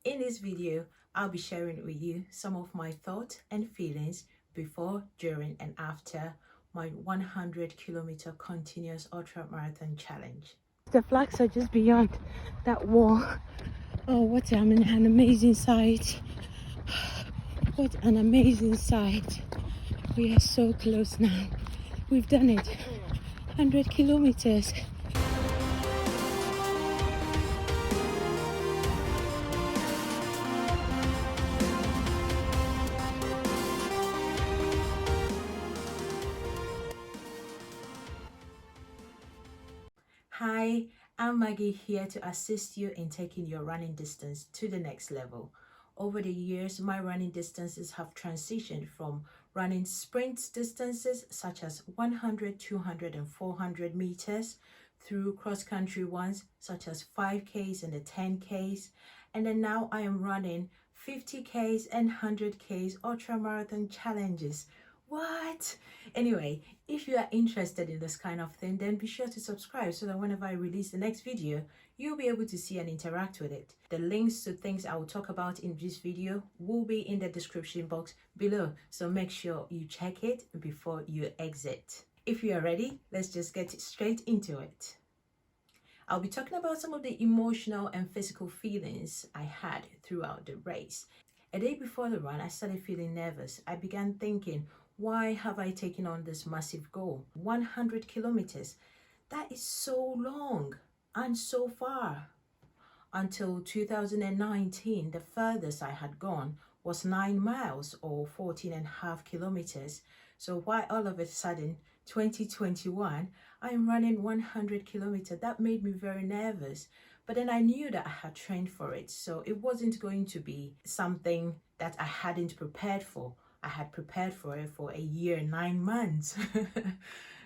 In this video, I'll be sharing with you some of my thoughts and feelings before, during, and after my 100-kilometer continuous ultramarathon challenge. The flags are just beyond that wall. Oh, what an amazing sight! What an amazing sight! We are so close now. We've done it. 100 kilometers. Hi, I'm Maggie, here to assist you in taking your running distance to the next level. Over the years, my running distances have transitioned from running sprint distances such as 100, 200 and 400 meters through cross-country ones such as 5Ks and the 10Ks. And then now I am running 50Ks and 100Ks ultramarathon challenges. What? Anyway, if you are interested in this kind of thing, then be sure to subscribe so that whenever I release the next video, you'll be able to see and interact with it. The links to things I will talk about in this video will be in the description box below, so make sure you check it before you exit. If you are ready, let's just get straight into it. I'll be talking about some of the emotional and physical feelings I had throughout the race. A day before the run, I started feeling nervous. I began thinking, why have I taken on this massive goal? 100 kilometers. That is so long and so far. Until 2019, the furthest I had gone was 9 miles or 14.5 kilometers. So why all of a sudden, 2021, I'm running 100 kilometers? That made me very nervous. But then I knew that I had trained for it. So it wasn't going to be something that I hadn't prepared for. I had prepared for it for a year, 9 months.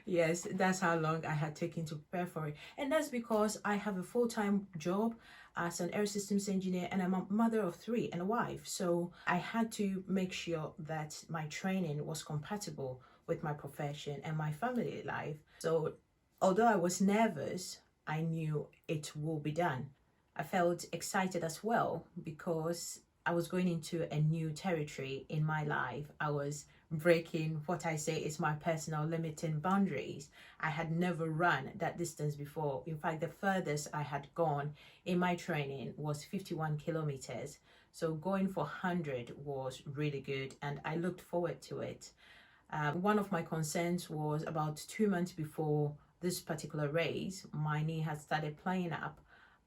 Yes, that's how long I had taken to prepare for it. And that's because I have a full-time job as an air systems engineer, and I'm a mother of 3 and a wife. So I had to make sure that my training was compatible with my profession and my family life. So although I was nervous, I knew it will be done. I felt excited as well because I was going into a new territory in my life. I was breaking what I say is my personal limiting boundaries. I had never run that distance before. In fact, the furthest I had gone in my training was 51 kilometers. So going for 100 was really good and I looked forward to it. One of my concerns was about 2 months before this particular race, my knee had started playing up,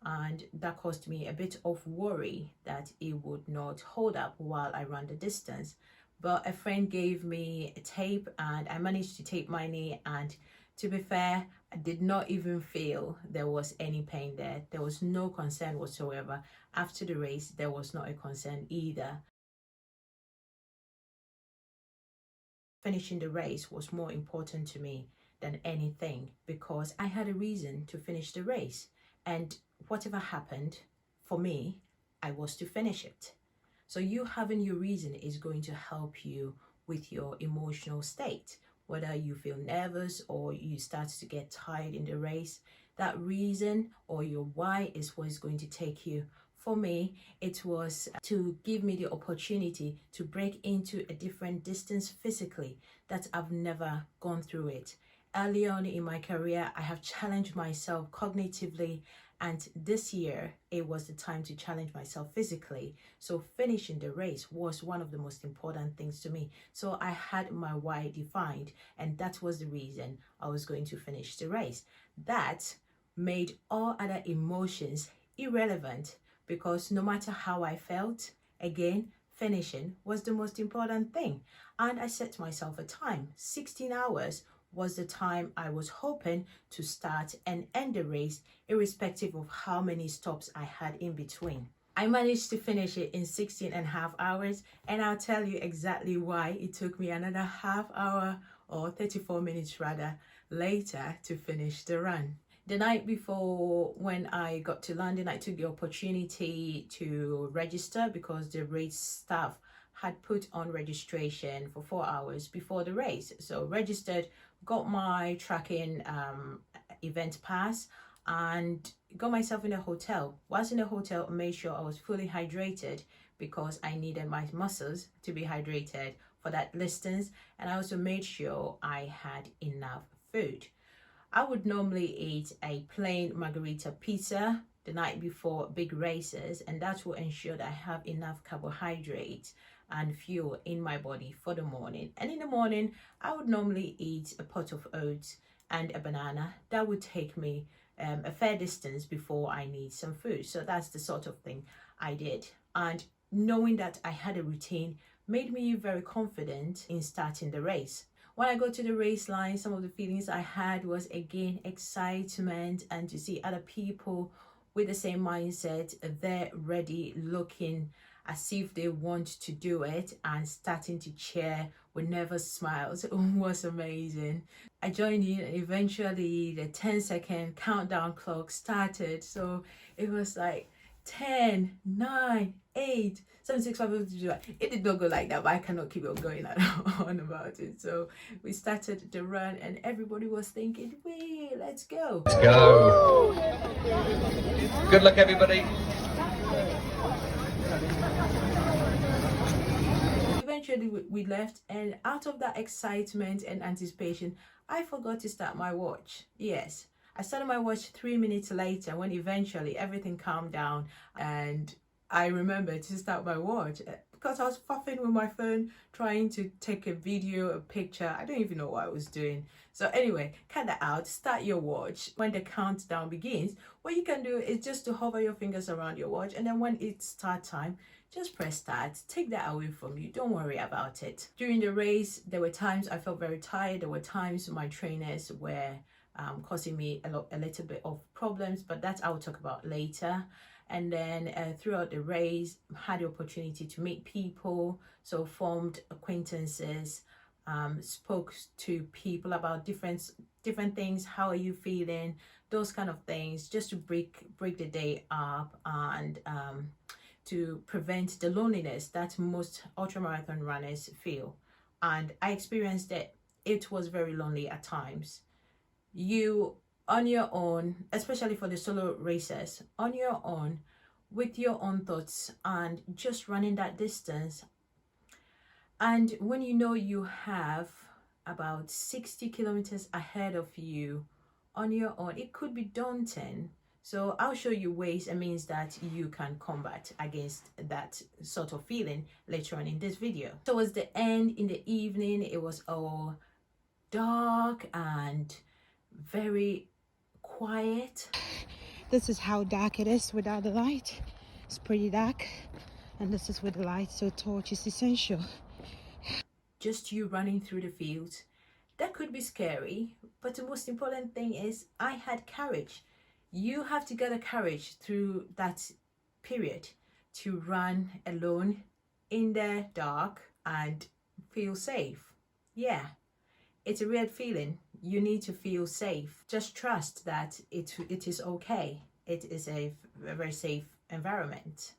and that caused me a bit of worry that it would not hold up while I ran the distance. But a friend gave me a tape and I managed to tape my knee, and to be fair, I did not even feel there was any pain there. There was no concern whatsoever. After the race, there was not a concern either. Finishing the race was more important to me than anything because I had a reason to finish the race, and whatever happened, for me, I was to finish it. So you having your reason is going to help you with your emotional state. Whether you feel nervous or you start to get tired in the race, that reason or your why is what is going to take you. For me, it was to give me the opportunity to break into a different distance physically that I've never gone through it. Early on in my career, I have challenged myself cognitively, and this year it was the time to challenge myself physically. So finishing the race was one of the most important things to me. So I had my why defined, and that was the reason I was going to finish the race. That made all other emotions irrelevant because no matter how I felt, again, finishing was the most important thing. And I set myself a time. 16 hours was the time I was hoping to start and end the race, irrespective of how many stops I had in between. I managed to finish it in 16.5 hours, and I'll tell you exactly why it took me another half hour, or 34 minutes rather, later to finish the run. The night before, when I got to London, I took the opportunity to register because the race staff had put on registration for 4 hours before the race. So registered, got my tracking event pass, and got myself in a hotel. Whilst in the hotel, made sure I was fully hydrated because I needed my muscles to be hydrated for that distance, and I also made sure I had enough food. I would normally eat a plain margarita pizza the night before big races, and that will ensure that I have enough carbohydrates and fuel in my body for the morning. And in the morning, I would normally eat a pot of oats and a banana. That would take me a fair distance before I need some food. So that's the sort of thing I did. And knowing that I had a routine made me very confident in starting the race. When I got to the race line, some of the feelings I had was again excitement, and to see other people with the same mindset, they're ready, looking as if they want to do it, and starting to cheer with nervous smiles was amazing. I joined in, and eventually the 10-second countdown clock started. So it was like 10, 9, 8, 7, 6, 5, 4, 3, 2, 1. It did not go like that, but I cannot keep on going on about it. So we started the run, and everybody was thinking, "Wait, let's go. Let's go. Good luck, everybody." Eventually we left, and out of that excitement and anticipation, I forgot to start my watch. Yes, I started my watch 3 minutes later, when eventually everything calmed down, and I remembered to start my watch because I was faffing with my phone, trying to take a video, a picture. I don't even know what I was doing. So anyway, cut that out. Start your watch. When the countdown begins, what you can do is just to hover your fingers around your watch, and then when it's start time, just press start. Take that away from you. Don't worry about it. During the race, there were times I felt very tired. There were times my trainers were causing me a little bit of problems, but that I'll talk about later. And then throughout the race, had the opportunity to meet people, so formed acquaintances, spoke to people about different things. How are you feeling? Those kind of things, just to break the day up, and to prevent the loneliness that most ultramarathon runners feel. And I experienced it. It was very lonely at times. You on your own, especially for the solo races, on your own, with your own thoughts, and just running that distance. And when you know you have about 60 kilometers ahead of you on your own, it could be daunting. So I'll show you ways and means that you can combat against that sort of feeling later on in this video. Towards the end, in the evening, it was all dark and very quiet. This is how dark it is without the light. It's pretty dark, and this is with the light, so torch is essential. Just you running through the fields. That could be scary, but the most important thing is I had courage. You have to gather courage through that period to run alone in the dark and feel safe. Yeah, it's a weird feeling. You need to feel safe. Just trust that it is okay. It is a very safe environment.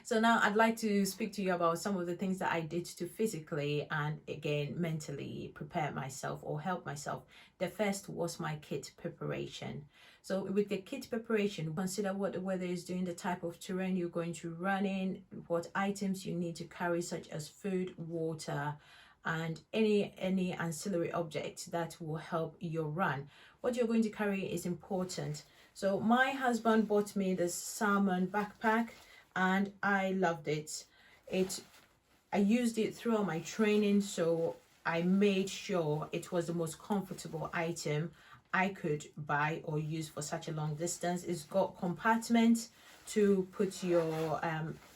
So now I'd like to speak to you about some of the things that I did to physically and again mentally prepare myself or help myself. The first was my kit preparation. So with the kit preparation, consider what the weather is doing, the type of terrain you're going to run in, what items you need to carry, such as food, water, and any ancillary object that will help your run. What you're going to carry is important. So my husband bought me this salmon backpack, and I loved it. I used it throughout my training, so I made sure it was the most comfortable item I could buy or use for such a long distance. It's got compartments to put your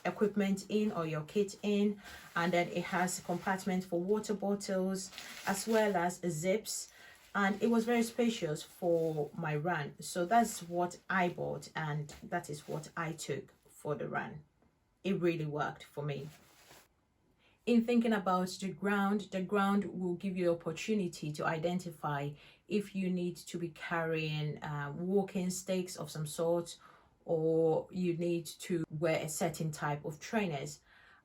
equipment in or your kit in, and then it has a compartment for water bottles as well as zips, and it was very spacious for my run. So that's what I bought, and that is what I took for the run. It really worked for me. In thinking about the ground will give you the opportunity to identify if you need to be carrying walking sticks of some sort, or you need to wear a certain type of trainers.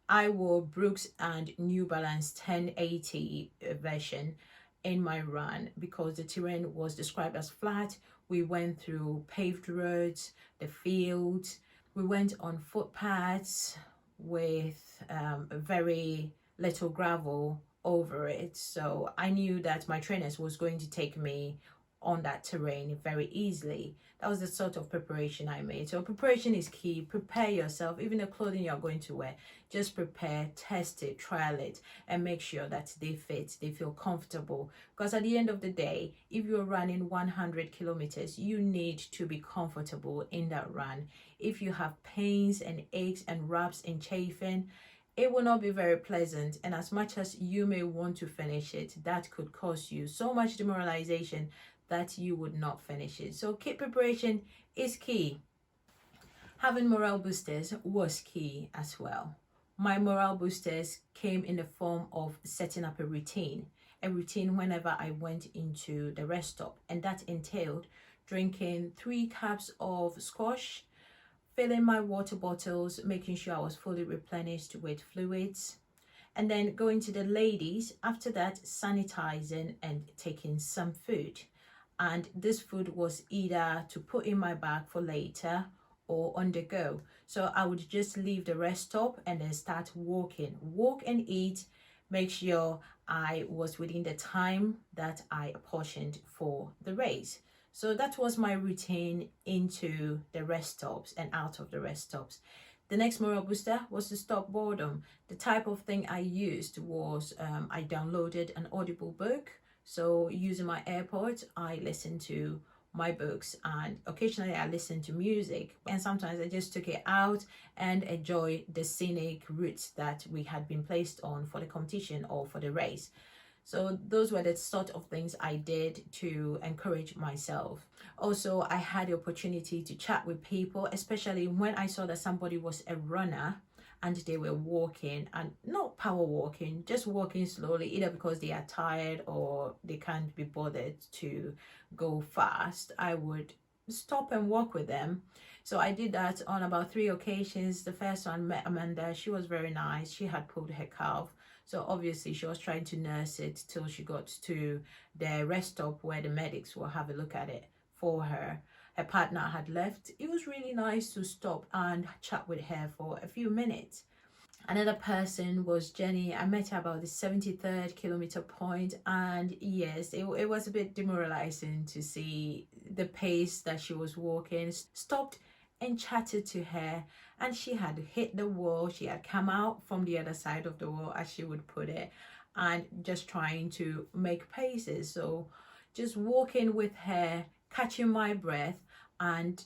I wore Brooks and New Balance 1080 version in my run because the terrain was described as flat We went through paved roads, the fields. We went on footpaths with very little gravel over it. So I knew that my trainers was going to take me on that terrain very easily. That was the sort of preparation I made. So preparation is key. Prepare yourself. Even the clothing you're going to wear, just prepare, test it, trial it, and make sure that they fit, they feel comfortable. Because at the end of the day, if you're running 100 kilometers, you need to be comfortable in that run. If you have pains and aches and rubs and chafing, it will not be very pleasant. And as much as you may want to finish it, that could cause you so much demoralization that you would not finish it. So kit preparation is key. Having morale boosters was key as well. My morale boosters came in the form of setting up a routine whenever I went into the rest stop, and that entailed drinking 3 cups of squash, filling my water bottles, making sure I was fully replenished with fluids, and then going to the ladies. After that, sanitizing and taking some food. And this food was either to put in my bag for later or on the go. So I would just leave the rest stop and then start walking. Walk and eat. Make sure I was within the time that I apportioned for the race. So that was my routine into the rest stops and out of the rest stops. The next morale booster was to stop boredom. The type of thing I used was I downloaded an Audible book. So using my AirPods, I listened to my books, and occasionally I listened to music, and sometimes I just took it out and enjoy the scenic routes that we had been placed on for the competition or for the race. So those were the sort of things I did to encourage myself. Also, I had the opportunity to chat with people, especially when I saw that somebody was a runner and they were walking, and not power walking, just walking slowly, either because they are tired or they can't be bothered to go fast. I would stop and walk with them. So I did that on about 3 occasions. The first one, met Amanda. She was very nice. She had pulled her calf. So obviously she was trying to nurse it till she got to the rest stop where the medics will have a look at it for her. Her partner had left. It was really nice to stop and chat with her for a few minutes. Another person was Jenny. I met her about the 73rd kilometer point, and yes, it was a bit demoralizing to see the pace that she was walking. Stopped and chatted to her, and she had hit the wall. She had come out from the other side of the wall, as she would put it, and just trying to make paces. So just walking with her, catching my breath and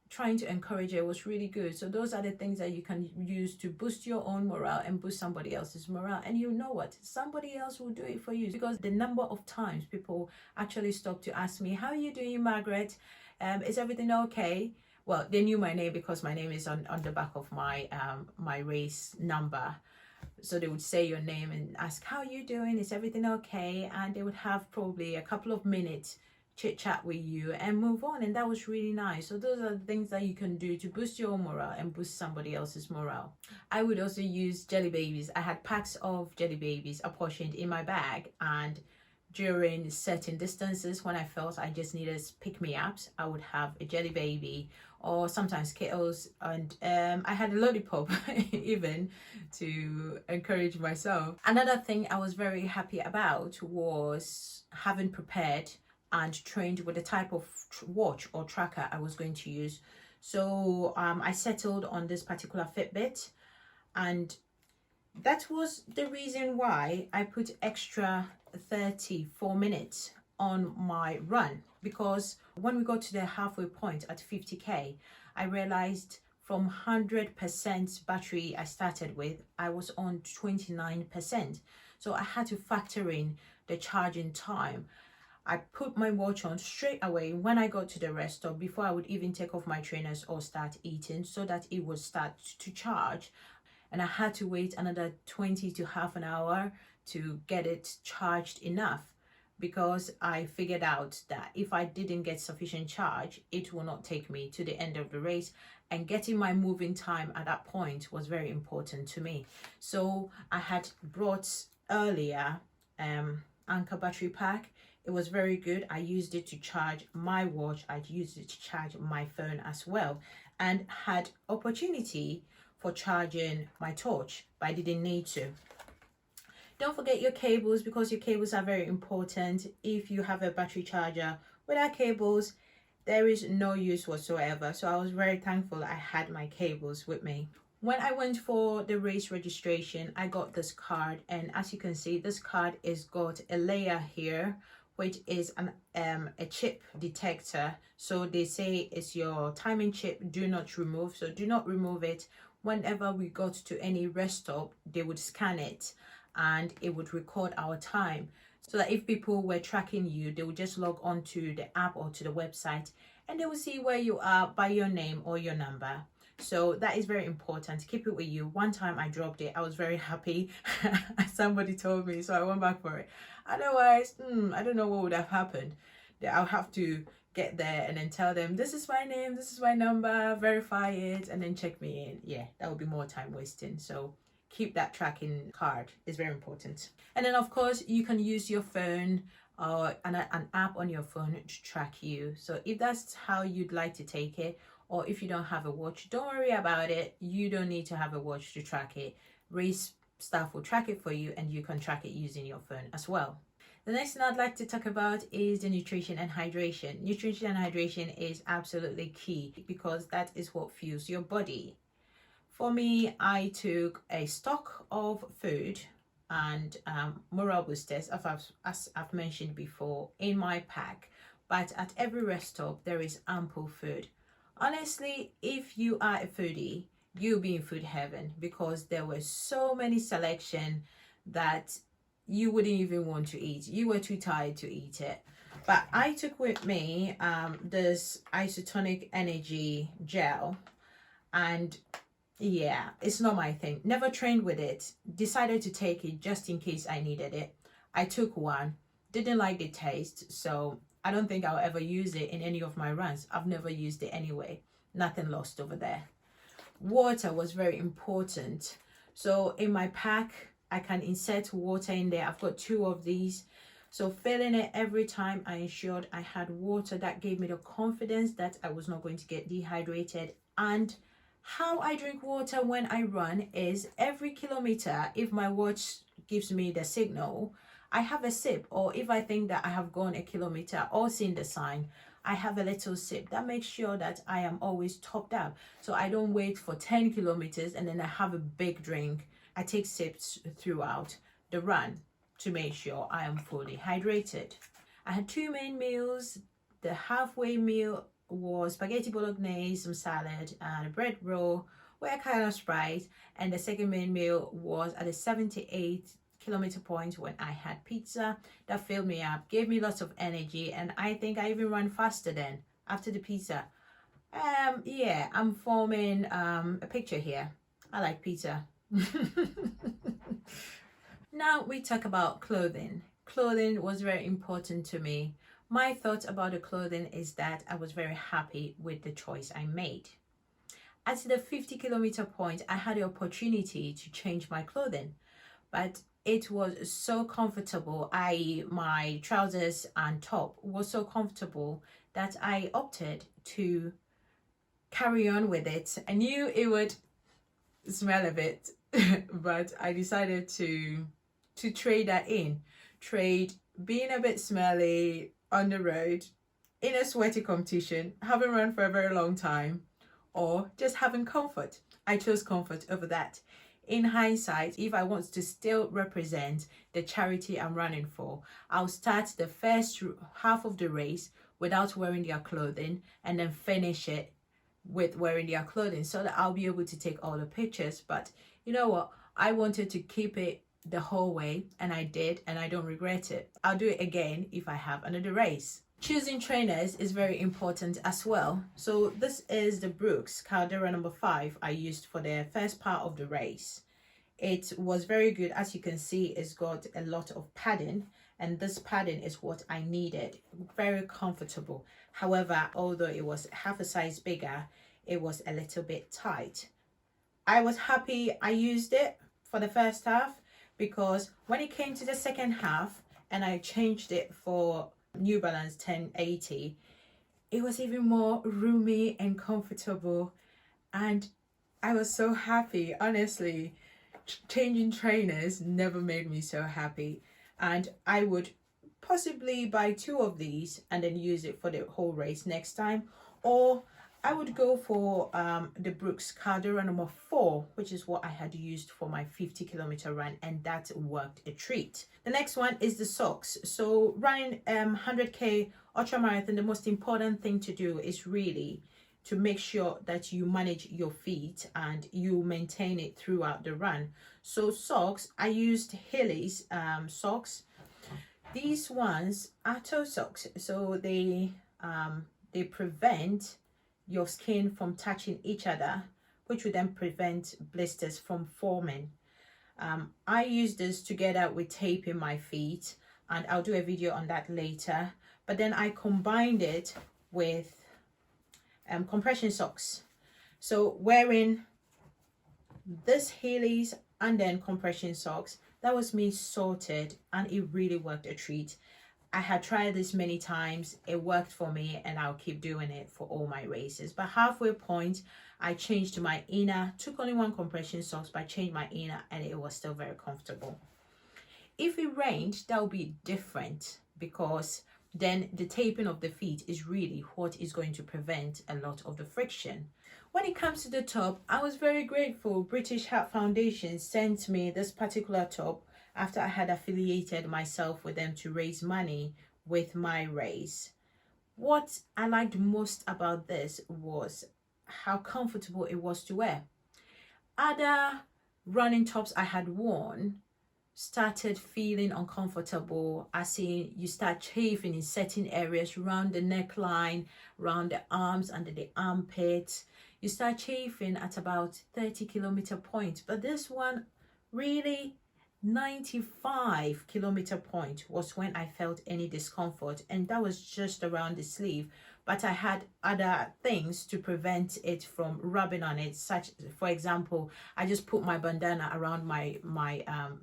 trying to encourage her was really good. So those are the things that you can use to boost your own morale and boost somebody else's morale. And you know what? Somebody else will do it for you, because the number of times people actually stop to ask me, how are you doing, Margaret? Is everything okay? Well, they knew my name because my name is on the back of my my race number. So they would say your name and ask, how are you doing? Is everything okay? And they would have probably a couple of minutes chit chat with you and move on, and that was really nice. So those are the things that you can do to boost your morale and boost somebody else's morale. I would also use jelly babies. I had packs of jelly babies apportioned in my bag, and during certain distances when I felt I just needed pick-me-ups, I would have a jelly baby or sometimes Skittles, and I had a lollipop even to encourage myself. Another thing I was very happy about was having prepared and trained with the type of watch or tracker I was going to use. So I settled on this particular Fitbit, and that was the reason why I put extra 34 minutes on my run, because when we got to the halfway point at 50k, I realized from 100% battery I started with, I was on 29%. So I had to factor in the charging time. I put my watch on straight away when I got to the rest stop, before I would even take off my trainers or start eating, so that it would start to charge. And I had to wait another 20 to half an hour to get it charged enough, because I figured out that if I didn't get sufficient charge, it will not take me to the end of the race, and getting my moving time at that point was very important to me. So I had brought earlier Anchor battery pack. It was very good. I used it to charge my watch. I used it to charge my phone as well, and had opportunity for charging my torch, but I didn't need to. Don't forget your cables, because your cables are very important. If you have a battery charger without cables, there is no use whatsoever. So I was very thankful I had my cables with me. When I went for the race registration, I got this card, and as you can see, this card is got a layer here, which is a chip detector. So they say it's your timing chip, do not remove. So do not remove it. Whenever we got to any rest stop, they would scan it and it would record our time, so that if people were tracking you, they would just log on to the app or to the website and they will see where you are by your name or your number. So that is very important. Keep it with you. One time I dropped it. I was very happy. Somebody told me, so I went back for it. Otherwise, I don't know what would have happened. I'll have to get there and then tell them, this is my name, this is my number, verify it, and then check me in. Yeah, that would be more time wasting. So keep that tracking card. It's very important. And then of course you can use your phone or an app on your phone to track you. So if that's how you'd like to take it, or if you don't have a watch, don't worry about it. You don't need to have a watch to track it. Race staff will track it for you, and you can track it using your phone as well. The next thing I'd like to talk about is the nutrition and hydration. Nutrition and hydration is absolutely key, because that is what fuels your body. For me, I took a stock of food and morale boosters, as I've mentioned before, in my pack. But at every rest stop, there is ample food. Honestly, if you are a foodie, you'll be in food heaven, because there were so many selection that you wouldn't even want to eat. You were too tired to eat it. But I took with me this isotonic energy gel, and yeah, it's not my thing. Never trained with it. Decided to take it just in case I needed it. I took one, didn't like the taste, so I don't think I'll ever use it in any of my runs. I've never used it anyway. Nothing lost over there. Water was very important. So in my pack, I can insert water in there. I've got 2 of these. So filling it every time, I ensured I had water. That gave me the confidence that I was not going to get dehydrated. And how I drink water when I run is every kilometer, if my watch gives me the signal, I have a sip. Or if I think that I have gone a kilometer or seen the sign, I have a little sip. That makes sure that I am always topped up. So I don't wait for 10 kilometers and then I have a big drink. I take sips throughout the run to make sure I am fully hydrated. I had 2 main meals. The halfway meal was spaghetti bolognese, some salad, and a bread roll with a kind of Sprite. And the second main meal was at the 78-kilometer point, when I had pizza. That filled me up, gave me lots of energy, and I think I even ran faster then after the pizza. Yeah, I'm forming a picture here. I like pizza. Now we talk about clothing. Clothing was very important to me. My thoughts about the clothing is that I was very happy with the choice I made. At the 50-kilometer point, I had the opportunity to change my clothing, but it was so comfortable. My trousers and top was so comfortable that I opted to carry on with it. I knew it would smell a bit, but I decided to trade that in. Trade being a bit smelly on the road, in a sweaty competition, having run for a very long time, or just having comfort. I chose comfort over that. In hindsight, if I want to still represent the charity I'm running for, I'll start the first half of the race without wearing their clothing and then finish it with wearing their clothing, so that I'll be able to take all the pictures. But you know what? I wanted to keep it the whole way, and I did, and I don't regret it. I'll do it again if I have another race. Choosing trainers is very important as well. So this is the Brooks Caldera number 5 I used for the first part of the race. It was very good. As you can see, it's got a lot of padding, and this padding is what I needed. Very comfortable. However, although it was half a size bigger, it was a little bit tight. I was happy I used it for the first half, because when it came to the second half and I changed it for New Balance 1080, it was even more roomy and comfortable, and I was so happy. Honestly, changing trainers never made me so happy, and I would possibly buy 2 of these and then use it for the whole race next time, or I would go for the Grant Cardone number 4, which is what I had used for my 50-kilometer run, and that worked a treat. The next one is the socks. So running 100k ultramarathon, the most important thing to do is really to make sure that you manage your feet and you maintain it throughout the run. So socks, I used Henley's socks. These ones are toe socks, so they prevent your skin from touching each other, which would then prevent blisters from forming. I use this together with taping my feet, and I'll do a video on that later. But then I combined it with compression socks. So wearing this Henley's and then compression socks, that was me sorted, and it really worked a treat. I had tried this many times, it worked for me, and I'll keep doing it for all my races. But halfway point, I changed my inner, took only 1 compression socks, but I changed my inner and it was still very comfortable. If it rained, that would be different, because then the taping of the feet is really what is going to prevent a lot of the friction. When it comes to the top, I was very grateful. British Heart Foundation sent me this particular top after I had affiliated myself with them to raise money with my race. What I liked most about this was how comfortable it was to wear. Other running tops I had worn started feeling uncomfortable, as in you start chafing in certain areas around the neckline, around the arms, under the armpits. You start chafing at about 30-kilometer point, but this one really 95-kilometer point was when I felt any discomfort, and that was just around the sleeve. But I had other things to prevent it from rubbing on it, such, for example, I just put my bandana around my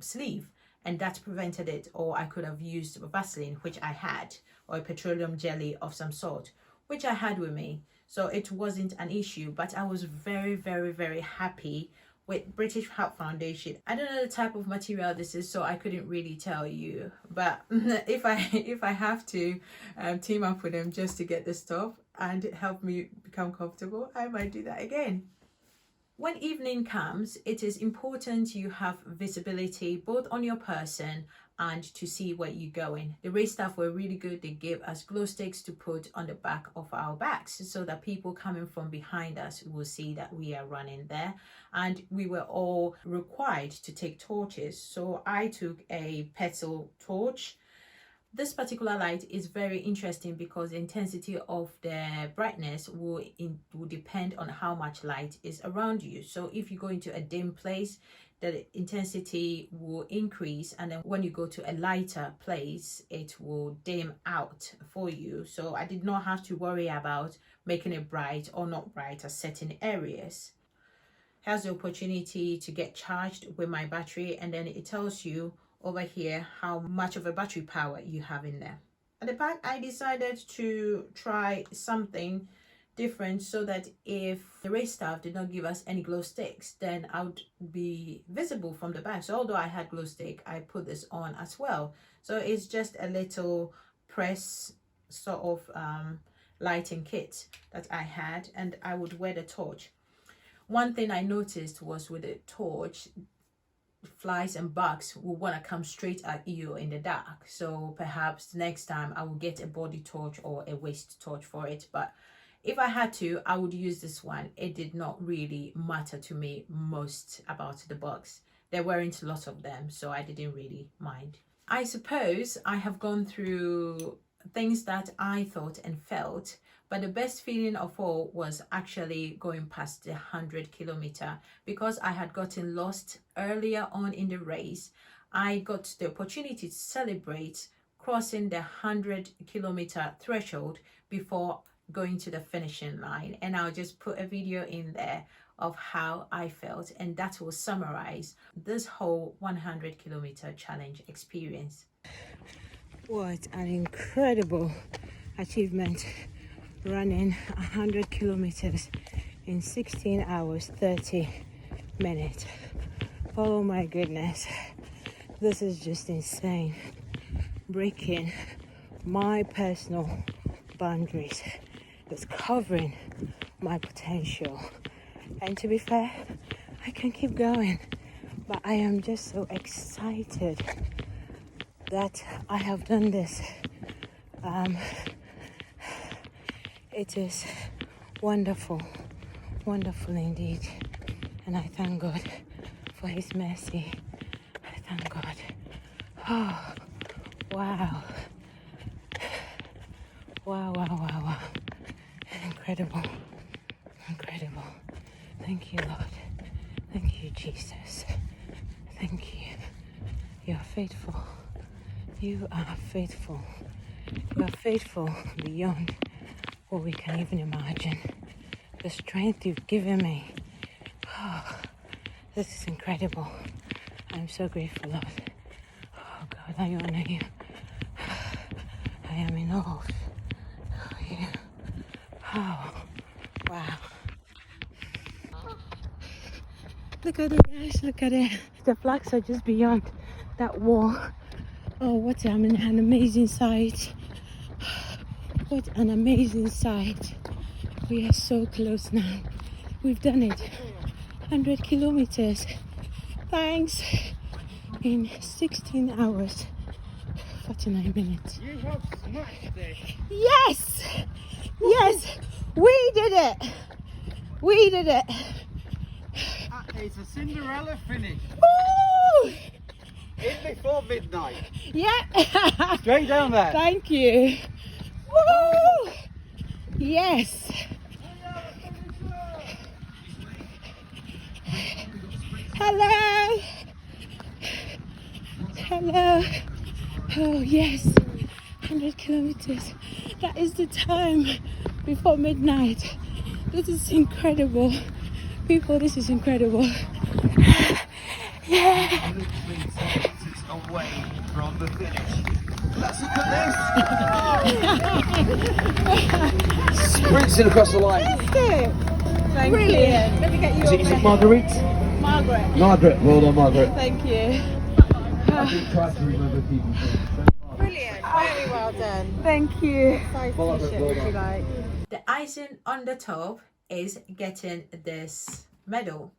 sleeve, and that prevented it. Or I could have used Vaseline, which I had, or a petroleum jelly of some sort, which I had with me, so it wasn't an issue. But I was very, very, very happy with British Heart Foundation. I don't know the type of material this is, so I couldn't really tell you, but if I have to team up with them just to get the stuff and help me become comfortable, I might do that again. When evening comes, it is important you have visibility both on your person and to see where you're going. The race staff were really good. They gave us glow sticks to put on the back of our backs so that people coming from behind us will see that we are running there. And we were all required to take torches. So I took a petal torch. This particular light is very interesting because the intensity of the brightness will depend on how much light is around you. So if you go into a dim place, the intensity will increase, and then when you go to a lighter place, it will dim out for you. So I did not have to worry about making it bright or not bright at certain areas. Here's the opportunity to get charged with my battery, and then it tells you over here how much of a battery power you have in there. At the back, I decided to try something different so that if the race staff did not give us any glow sticks, then I would be visible from the back. So although I had glow stick, I put this on as well. So it's just a little press sort of lighting kit that I had, and I would wear the torch. One thing I noticed was with the torch, flies and bugs will want to come straight at you in the dark. So perhaps next time I will get a body torch or a waist torch for it. But if I had to, I would use this one. It did not really matter to me most about the bugs. There weren't a lot of them, so I didn't really mind. I suppose I have gone through things that I thought and felt, but the best feeling of all was actually going past the 100-kilometer, because I had gotten lost earlier on in the race. I got the opportunity to celebrate crossing the 100-kilometer threshold before going to the finishing line, and I'll just put a video in there of how I felt, and that will summarize this whole 100-kilometer challenge experience. What an incredible achievement, running 100 kilometers in 16 hours 30 minutes. Oh my goodness, this is just insane. Breaking my personal boundaries. It's covering my potential. And to be fair, I can keep going, but I am just so excited that I have done this. It is wonderful, wonderful indeed. And I thank God for His mercy. I thank God. Oh, wow. Wow, wow, wow, wow. Incredible, incredible. Thank you, Lord. Thank you, Jesus. Thank you. You are faithful. You are faithful. You are faithful beyond what we can even imagine. The strength you've given me. Oh, this is incredible. I'm so grateful, Lord. Oh God, I honor you. I am in awe of you. Oh, wow. Look at it, guys. Look at it. The flags are just beyond that wall. Oh, what an amazing sight. What an amazing sight. We are so close now. We've done it. 100 kilometers. Thanks. In 16 hours, 49 minutes. You have smashed it. Yes! Yes! We did it! We did it! It's a Cinderella finish. Woo! In before midnight. Yeah! Straight down there. Thank you. Woo! Yes! Hello! Hello! Oh, yes! 100 kilometers. That is the time before midnight. This is incredible. People, this is incredible. Yeah! Away from the finish. Let's look at this. Sprinting across the line. Thank Brilliant. Let me get you Is it Marguerite? Margaret. Margaret. Well done, Margaret. Thank you. I've been trying to remember people's names. Brilliant. Very well done. Thank you. Margaret, well done. The icing on the top is getting this medal.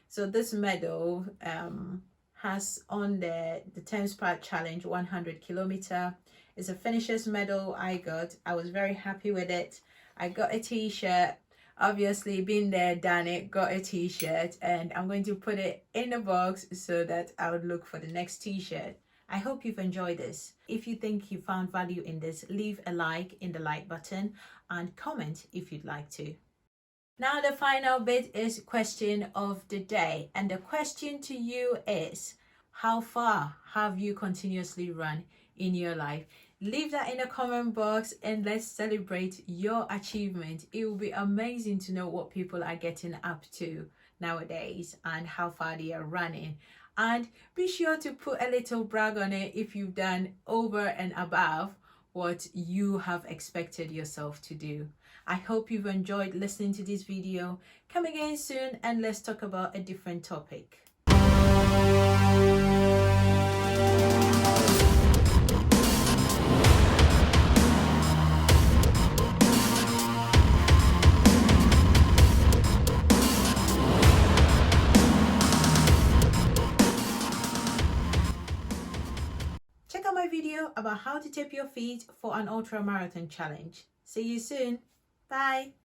So this medal has on the Thames Park Challenge 100 kilometer. It's a finisher's medal I got. I was very happy with it. I got a t-shirt. Obviously, been there, done it, got a t-shirt, and I'm going to put it in a box so that I would look for the next t-shirt. I hope you've enjoyed this. If you think you found value in this, leave a like in the like button and comment if you'd like to. Now the final bit is question of the day, and the question to you is, how far have you continuously run in your life? Leave that in the comment box and let's celebrate your achievement. It will be amazing to know what people are getting up to nowadays and how far they are running. And be sure to put a little brag on it if you've done over and above what you have expected yourself to do. I hope you've enjoyed listening to this video. Come again soon and let's talk about a different topic. Check out my video about how to tape your feet for an ultramarathon challenge. See you soon. Bye.